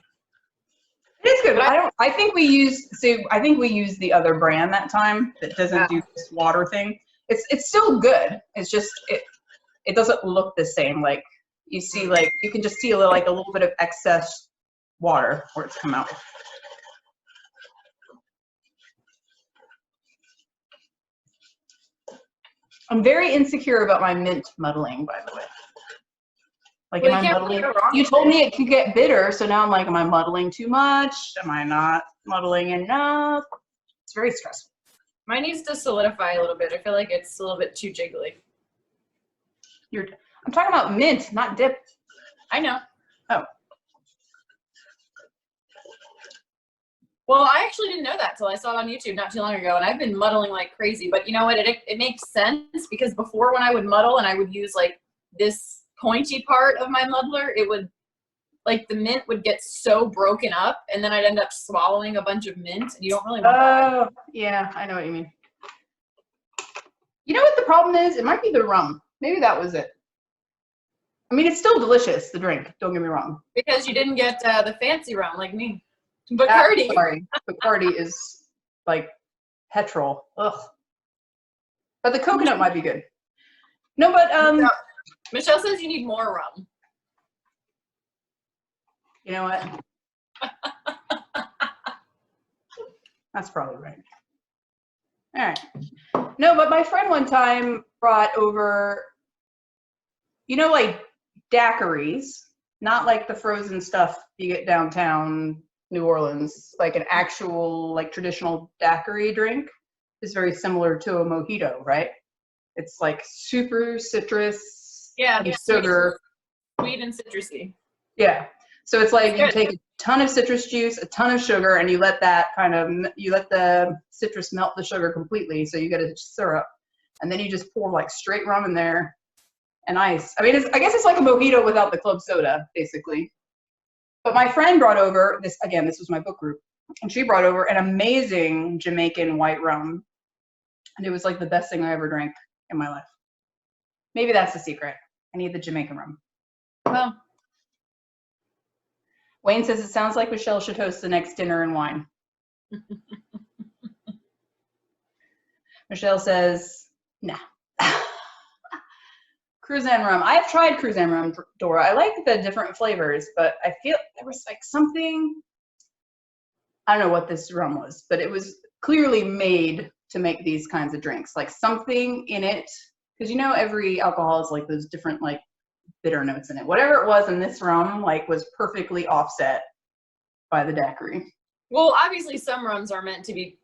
It is good. I think we used the other brand that time that doesn't do this water thing. It's still good. It's just it doesn't look the same. Like you see, like you can just see a little bit of excess water where it's come out. I'm very insecure about my mint muddling, by the way. Like, am I muddling? You told me it could get bitter, so now I'm like, am I muddling too much? Am I not muddling enough? It's very stressful. Mine needs to solidify a little bit. I feel like it's a little bit too jiggly. I'm talking about mint, not dip. I know. Oh. Well, I actually didn't know that till I saw it on YouTube not too long ago, and I've been muddling like crazy. But you know what? It makes sense because before when I would muddle and I would use like this pointy part of my muddler, it would, like the mint would get so broken up, and then I'd end up swallowing a bunch of mint, and you don't really want that. Oh, yeah, I know what you mean. You know what the problem is? It might be the rum. Maybe that was it. I mean, it's still delicious, the drink. Don't get me wrong. Because you didn't get the fancy rum like me. Bacardi. Sorry, Bacardi is like petrol. Ugh. But the coconut might be good. No, but Michelle says you need more rum. you know what? That's probably right. All right. No, but my friend one time brought over, you know, like daiquiris, not like the frozen stuff you get downtown New Orleans, like an actual, like traditional daiquiri drink is very similar to a mojito, right? It's like super citrus and sugar. Sweet and citrusy. Yeah. So it's like you take a ton of citrus juice, a ton of sugar, and you let the citrus melt the sugar completely, so you get a syrup, and then you just pour like straight rum in there and ice. I mean, I guess it's like a mojito without the club soda, basically. But my friend brought over this, again, this was my book group, and she brought over an amazing Jamaican white rum, and it was like the best thing I ever drank in my life. Maybe that's the secret. I need the Jamaican rum. Well, Wayne says it sounds like Michelle should host the next dinner and wine. Michelle says, nah. Cruzan rum. I've tried Cruzan rum, Dora. I like the different flavors, but I feel there was like something, I don't know what this rum was, but it was clearly made to make these kinds of drinks. Like something in it, because you know every alcohol has like those different like bitter notes in it. Whatever it was in this rum, like, was perfectly offset by the daiquiri. Well, obviously some rums are meant to be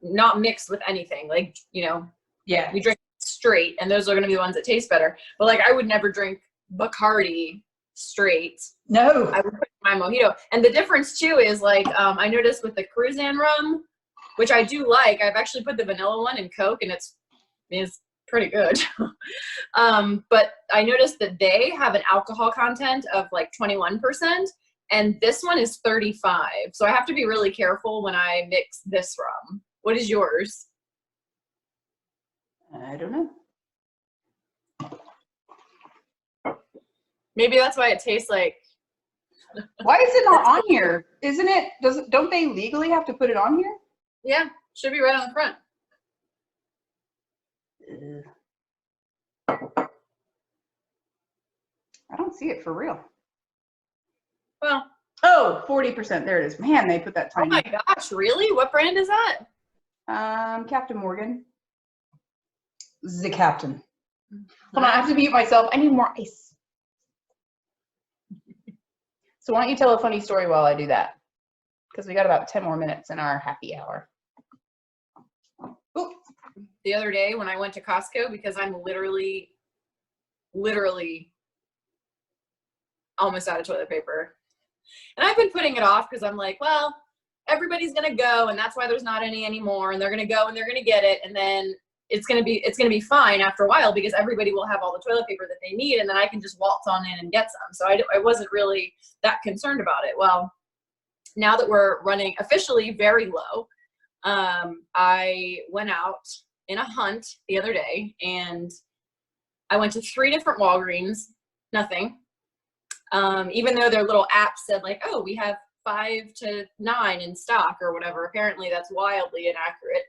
not mixed with anything. Like, you know, Yeah. we drink straight, and those are going to be the ones that taste better. But like, I would never drink Bacardi straight. No. I would put my mojito. And the difference too is like, I noticed with the Cruzan rum, which I do like, I've actually put the vanilla one in Coke, and it's pretty good. But I noticed that they have an alcohol content of like 21%, and this one is 35. So I have to be really careful when I mix this rum. What is yours? I don't know. Maybe that's why it tastes like. Why is it not on here? Isn't it? Don't they legally have to put it on here? Yeah, should be right on the front. I don't see it for real. Well. Oh, 40%. There it is. Man, they put that tiny. Oh my gosh, really? What brand is that? Captain Morgan. The Captain. Hold on, I have to mute myself. I need more ice. So why don't you tell a funny story while I do that? Because we got about 10 more minutes in our happy hour. Ooh. The other day when I went to Costco, because I'm literally almost out of toilet paper. And I've been putting it off because I'm like, well, everybody's going to go, and that's why there's not any anymore, and they're going to go and they're going to get it, and then it's going to be fine after a while because everybody will have all the toilet paper that they need, and then I can just waltz on in and get some. So I wasn't really that concerned about it. Well, now that we're running officially very low, I went out in a hunt the other day, and I went to 3 different Walgreens, nothing. Even though their little app said like, oh, we have 5 to 9 in stock or whatever. Apparently that's wildly inaccurate.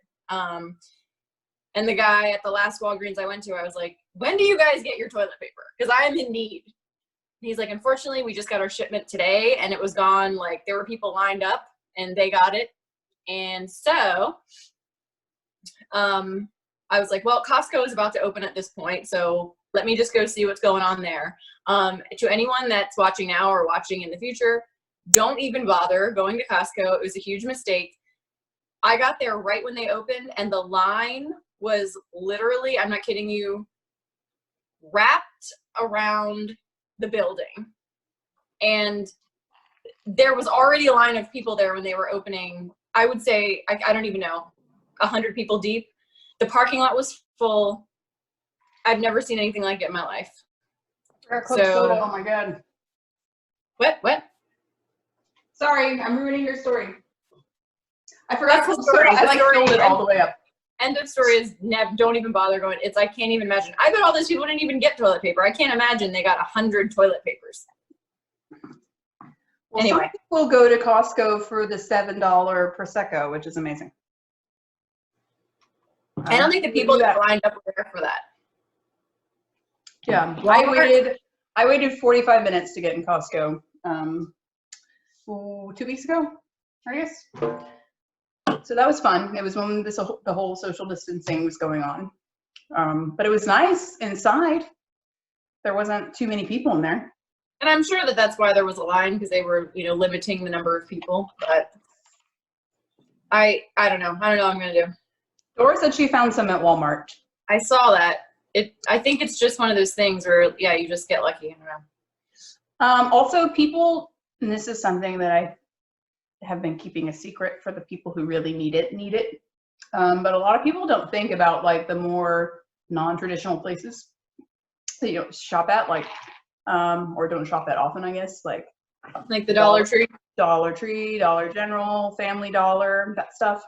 And the guy at the last Walgreens I went to, I was like, when do you guys get your toilet paper? Because I am in need. He's like, unfortunately, we just got our shipment today, and it was gone. Like, there were people lined up, and they got it. And so I was like, well, Costco is about to open at this point, so let me just go see what's going on there. To anyone that's watching now or watching in the future, don't even bother going to Costco. It was a huge mistake. I got there right when they opened, and the line was literally, I'm not kidding you, wrapped around the building. And there was already a line of people there when they were opening. I would say, I don't even know, 100 people deep. The parking lot was full. I've never seen anything like it in my life. Soda, oh my God. What? Sorry, I'm ruining your story. I forgot That's Club the story. Soda. I like filled it all the way up. End of story is don't even bother going. I can't even imagine. I bet all those people didn't even get toilet paper. I can't imagine they got 100 toilet papers. Well, anyway. Some people go to Costco for the $7 Prosecco, which is amazing. I don't think the people that lined up were there for that. Yeah, I waited 45 minutes to get in Costco 2 weeks ago, I guess. So that was fun. It was when the whole social distancing was going on. But it was nice inside. There wasn't too many people in there. And I'm sure that's why there was a line, because they were, limiting the number of people. But I don't know. I don't know what I'm going to do. Dora said she found some at Walmart. I saw that. I think it's just one of those things where, yeah, you just get lucky. I don't know. Also, people, and this is something that I have been keeping a secret for the people who really need it. But a lot of people don't think about like the more non-traditional places that you don't shop at, like, or don't shop that often, I guess, like the Dollar Tree. Dollar Tree, Dollar General, Family Dollar, that stuff.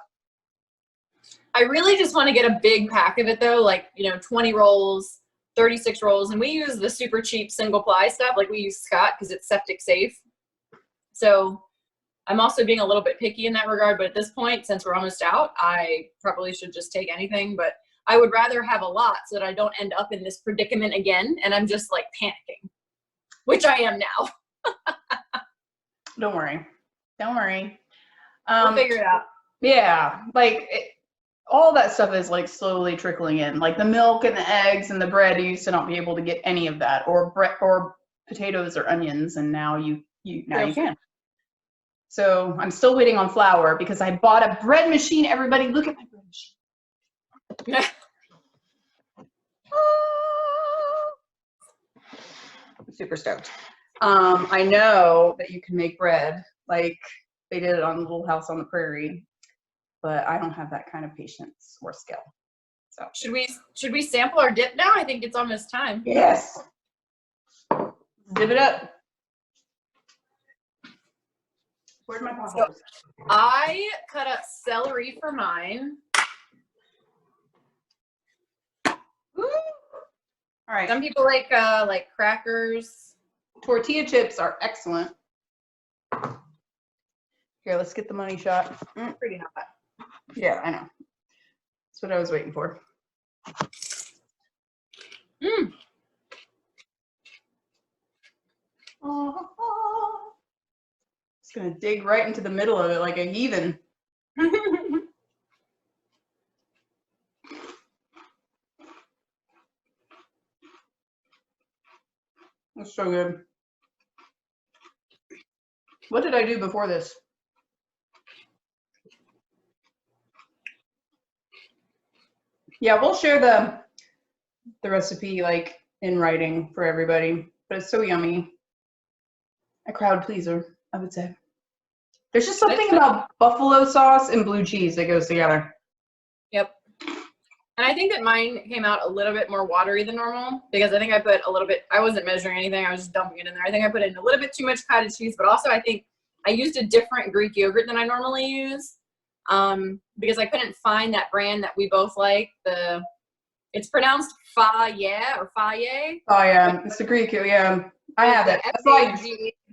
I really just want to get a big pack of it though, like, 20 rolls, 36 rolls. And we use the super cheap single ply stuff. Like we use Scott because it's septic safe. So I'm also being a little bit picky in that regard. But at this point, since we're almost out, I probably should just take anything. But I would rather have a lot so that I don't end up in this predicament again. And I'm just like panicking, which I am now. Don't worry. We'll figure it out. Yeah, like all that stuff is like slowly trickling in. Like the milk and the eggs and the bread, you used to not be able to get any of that, or potatoes or onions, and now you can. So I'm still waiting on flour because I bought a bread machine. Everybody, look at my bread machine. I'm super stoked. I know that you can make bread like they did it on Little House on the Prairie, but I don't have that kind of patience or skill. So should we sample our dip now? I think it's almost time. Yes. Dip it up. Where's my pot? So I cut up celery for mine. Woo! All right. Some people like crackers. Tortilla chips are excellent. Here, let's get the money shot. Pretty hot. Yeah, I know. That's what I was waiting for. It's gonna dig right into the middle of it like a heathen. That's so good. What did I do before this? Yeah, we'll share the recipe like in writing for everybody, but it's so yummy. A crowd pleaser, I would say. There's just something about buffalo sauce and blue cheese that goes together. Yep. And I think that mine came out a little bit more watery than normal because I think I put a little bit, I wasn't measuring anything, I was just dumping it in there. I think I put in a little bit too much cottage cheese, but also I think I used a different Greek yogurt than I normally use because I couldn't find that brand that we both like. It's pronounced Faye or Faye. Oh yeah, it's the Greek, yeah. I have it.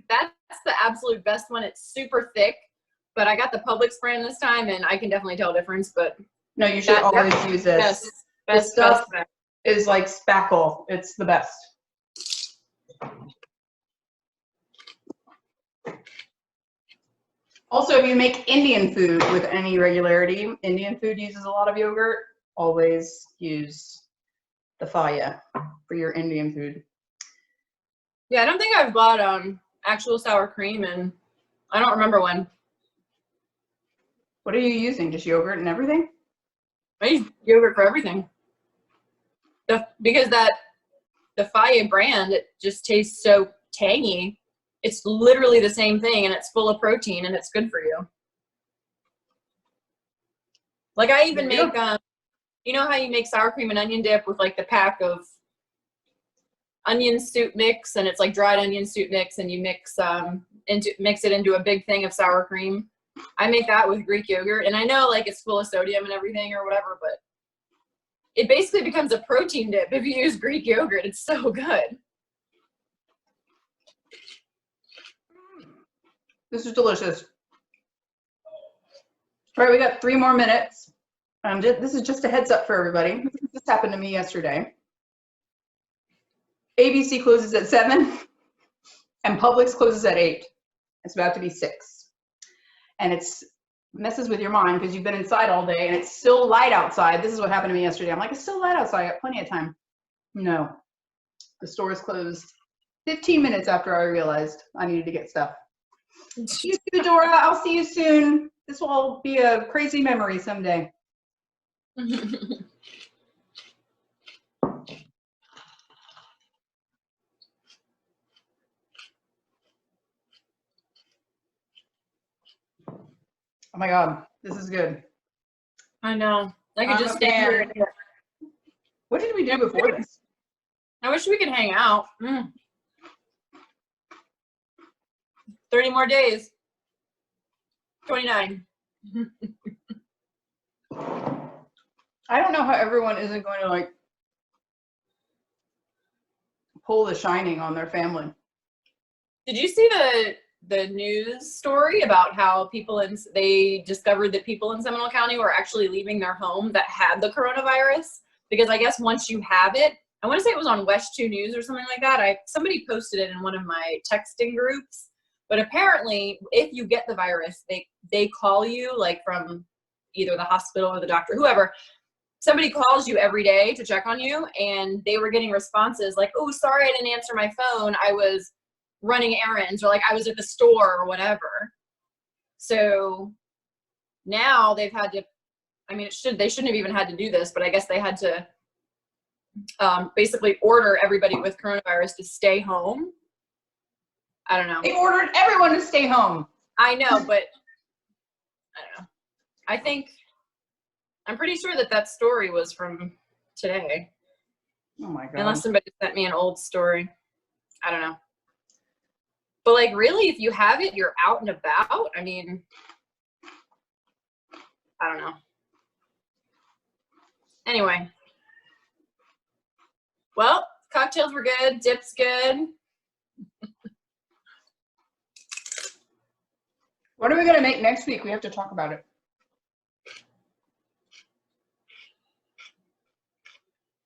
That's the absolute best one. It's super thick, but I got the Publix brand this time and I can definitely tell a difference, but no, you should always use this. This stuff is like spackle. It's the best. Also, if you make Indian food with any regularity, Indian food uses a lot of yogurt, always use the Faya for your Indian food. Yeah, I don't think I've bought actual sour cream and I don't remember when. What are you using? Just yogurt and everything? I use yogurt for everything. Because that the Faye brand, it just tastes so tangy. It's literally the same thing, and it's full of protein, and it's good for you. Like I even make, you know how you make sour cream and onion dip with like the pack of onion soup mix, and it's like dried onion soup mix, and you mix it into a big thing of sour cream. I make that with Greek yogurt, and I know like it's full of sodium and everything or whatever, but it basically becomes a protein dip if you use Greek yogurt. It's so good. This is delicious. All right, we got 3 more minutes. This is just a heads up for everybody. This happened to me yesterday. ABC closes at 7 and Publix closes at 8. It's about to be 6. And it's messes with your mind because you've been inside all day and it's still light outside. This is what happened to me yesterday. I'm like, it's still light outside. I got plenty of time. No, the store is closed 15 minutes after I realized I needed to get stuff. You too, Dora. I'll see you soon. This will be a crazy memory someday. Oh my God, this is good. I know. I could just stand here. What did we do before this? I wish we could hang out. 30 more days. 29. I don't know how everyone isn't going to like pull The Shining on their family. Did you see the news story about how they discovered that people in Seminole County were actually leaving their home that had the coronavirus? Because I guess once you have it, I want to say it was on West 2 News or something like that. Somebody posted it in one of my texting groups. But apparently, if you get the virus, they call you, like from either the hospital or the doctor, whoever. Somebody calls you every day to check on you, and they were getting responses like, oh, sorry I didn't answer my phone. I was running errands, or like I was at the store or whatever. So now they've had to, I mean, they shouldn't have even had to do this, but I guess they had to basically order everybody with coronavirus to stay home. I don't know. They ordered everyone to stay home. I know, but I don't know. I'm pretty sure that story was from today. Oh my God. Unless somebody sent me an old story. I don't know. But like really, if you have it, you're out and about. I mean, I don't know. Anyway. Well, cocktails were good. Dip's good. What are we going to make next week? We have to talk about it.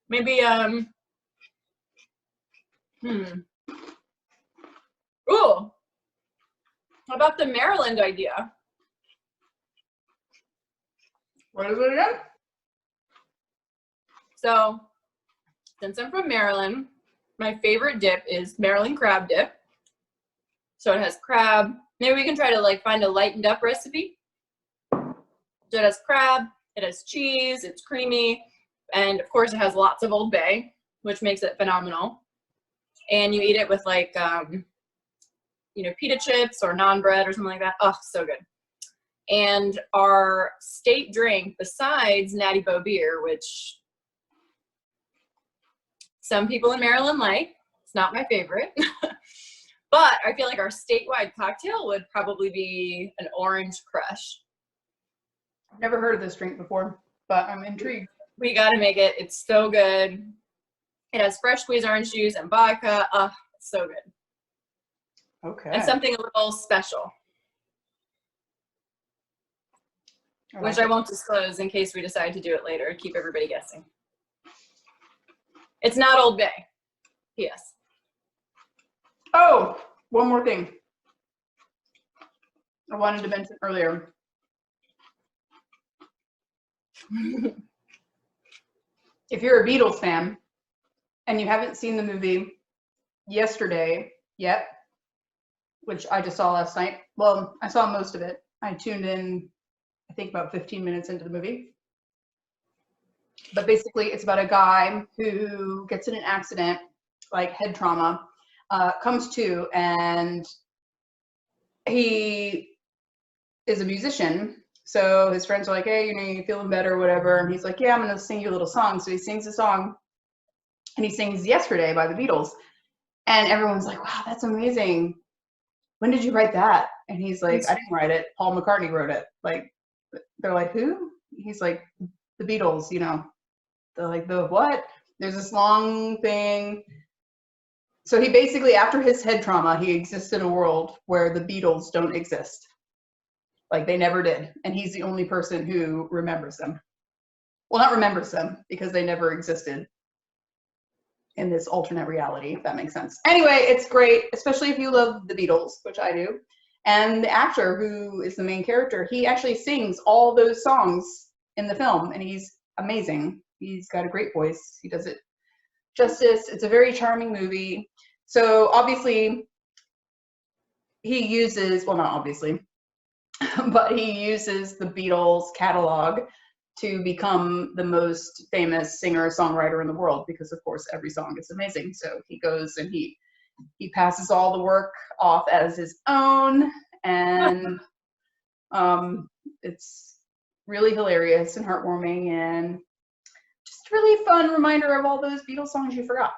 Maybe, Ooh. How about the Maryland idea? What is it again? So, since I'm from Maryland, my favorite dip is Maryland crab dip. So it has crab. Maybe we can try to like find a lightened up recipe. So it has crab, it has cheese, it's creamy, and of course it has lots of Old Bay, which makes it phenomenal. And you eat it with like, pita chips or naan bread or something like that. Oh, so good. And our state drink, besides Natty Boh beer, which some people in Maryland like, it's not my favorite. But I feel like our statewide cocktail would probably be an orange crush. I've never heard of this drink before, but I'm intrigued. We got to make it. It's so good. It has fresh squeezed orange juice and vodka. It's so good. Okay. And something a little special, which I won't disclose in case we decide to do it later. Keep everybody guessing. It's not Old Bay. P.S. Oh, one more thing I wanted to mention earlier. If you're a Beatles fan and you haven't seen the movie Yesterday yet, which I just saw last night. Well, I saw most of it. I tuned in, I think about 15 minutes into the movie. But basically it's about a guy who gets in an accident like head trauma, comes to, and he is a musician. So his friends are like, hey, you feeling better or whatever? And he's like, yeah, I'm going to sing you a little song. So he sings a song, and he sings Yesterday by the Beatles. And everyone's like, wow, that's amazing. When did you write that? And he's like, I didn't write it. Paul McCartney wrote it. Like, they're like, who? He's like, the Beatles, They're like, the what? There's this long thing. So he basically, after his head trauma, he exists in a world where the Beatles don't exist. Like, they never did. And he's the only person who remembers them. Well, not remembers them, because they never existed in this alternate reality, if that makes sense. Anyway, it's great, especially if you love the Beatles, which I do. And the actor who is the main character, he actually sings all those songs in the film, and he's amazing. He's got a great voice. He does it justice. It's a very charming movie. So obviously he uses, well, not obviously, but he uses the Beatles catalog to become the most famous singer-songwriter in the world, because of course every song is amazing. So he goes and he passes all the work off as his own, and it's really hilarious and heartwarming, and just really fun reminder of all those Beatles songs you forgot.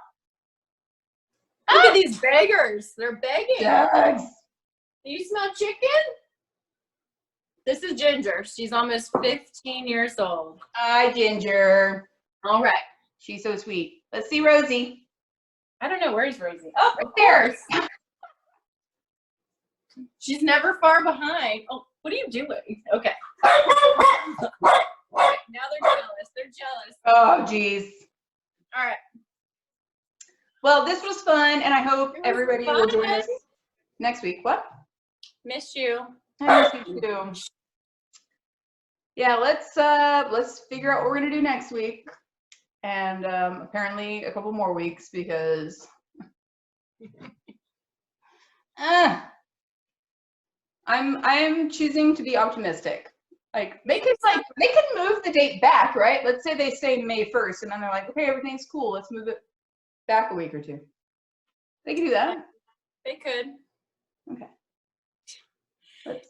Look at these beggars. They're begging. Yes. Do you smell chicken? This is Ginger. She's almost 15 years old. Hi, Ginger. All right. She's so sweet. Let's see Rosie. I don't know. Where's Rosie? Oh, right there. She's never far behind. Oh, what are you doing? Okay. Now they're jealous. They're jealous. Oh, geez. All right. Well, this was fun, and I hope everybody will join fun. us next week. What? Miss you. I miss you too. Yeah, let's figure out what we're gonna do next week, and apparently a couple more weeks, because I'm choosing to be optimistic. Like they could move the date back, right? Let's say they say May 1st, and then they're like, okay, everything's cool. Let's move it back a week or two. They could do that. They could. Okay.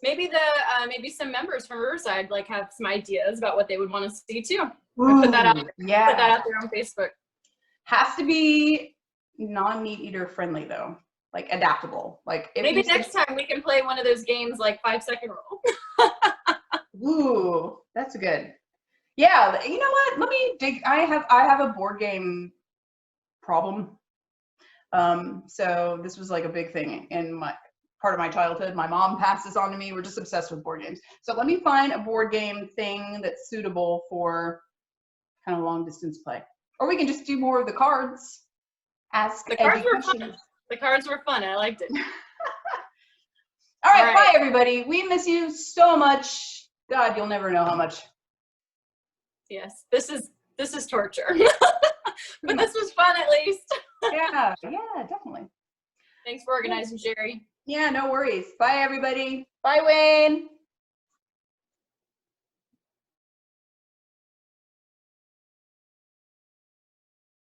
Maybe maybe some members from Riverside like have some ideas about what they would want to see too. Ooh, Put that out. Yeah. Put that out there on Facebook. Has to be non-meat eater friendly though, like adaptable. Like maybe next time we can play one of those games like 5-second rule. Ooh, that's good. Yeah, you know what? Let me dig. I have a board game problem. So this was like a big thing in my part of my childhood. My mom passed this on to me. We're just obsessed with board games. So let me find a board game thing that's suitable for kind of long distance play. Or we can just do more of the cards. Ask the cards questions. were fun. The cards were fun. I liked it. All right, bye everybody. We miss you so much. God, you'll never know how much. Yes, this is torture. But this was fun at least. Yeah, definitely. Thanks for organizing, Sherry. Yeah, no worries. Bye everybody. Bye, Wayne.